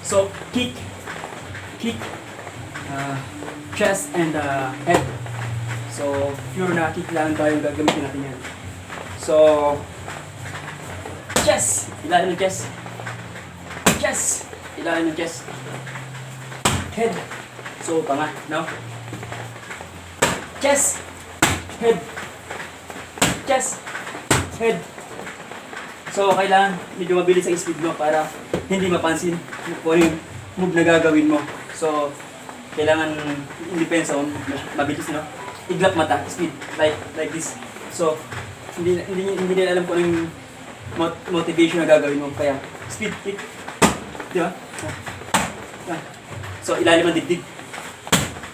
So, kick, chest and head. So, pure na kick lang tayo gagamitin natin yan. So, chest, ilalim ng chest. Chest, ilalim ng chest. Head. So, panga, no? Chest, head. Chest, head. So, kailangan medyo mabilis ang speed mo para hindi mapansin kung ano yung move na gagawin mo. So, kailangan independence on mabilis, no? Iglap mata, speed, like this. So, hindi nila alam kung ano yung motivation na gagawin mo. Kaya, speed, kick. Di ba? So, ilalim ang dibdib.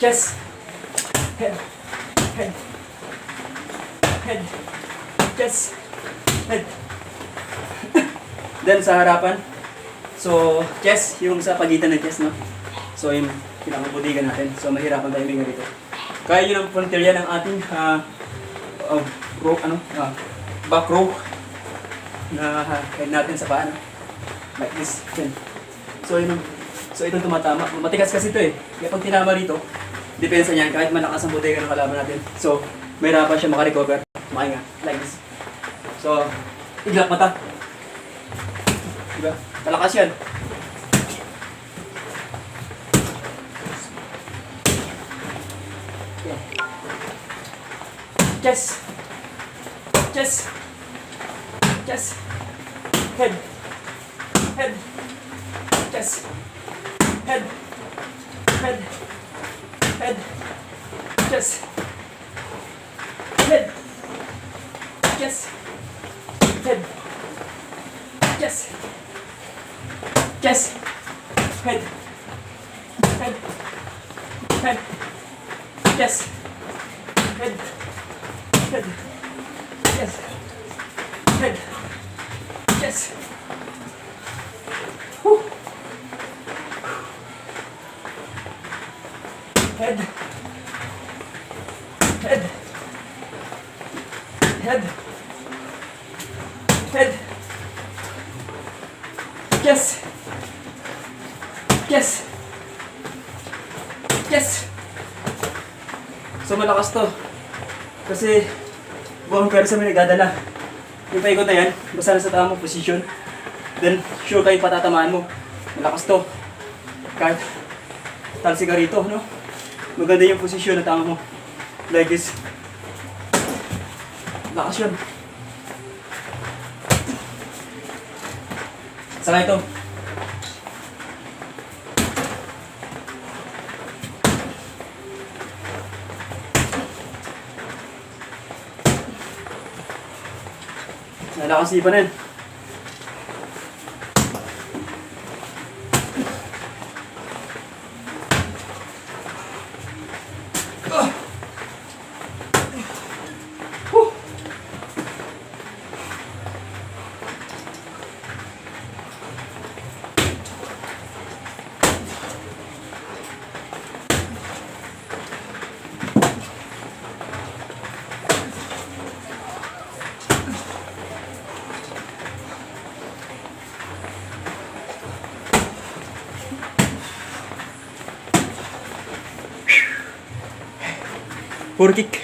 Chest, head, head, head, chest, head. Then sa harapan, so chest, yung sa pagitan ng chest, no? So yung pinakabudigan natin. So mahirapan tayo may ganito. Kaya yun ang frontier yan ng ating row, back row na head natin sa paa, no? Like this. Yan. So itong tumatama. Matigas kasi ito eh. Kaya pag tinama rito, depensa niyan kahit malakas ang budigan ng kalaban natin. So mahirapan siya makarecover. Makahinga. Like this. So, iglap mata. Diba? Malakas yan. Yeah. Chest. Chest. Chest. Head. Head. Chest. Head. Head. Head. Chest. Head. Chest. Head. Chest. Chest, head, head, head, chest, head, head, chest, head, chest. Whew. Head, head, head, head, chest. Yes! Yes! So malakas to. Kasi buong pwersa may nagdadala. Yung paikot na yan, basta nasa tamang position. Then sure kayo patatamaan mo. Malakas to. Kahit talsi ka rito, no? Maganda yung position na tama mo. Like this. Lakas yun. Saka ito. Nalakas ipan na yan. Puro kick.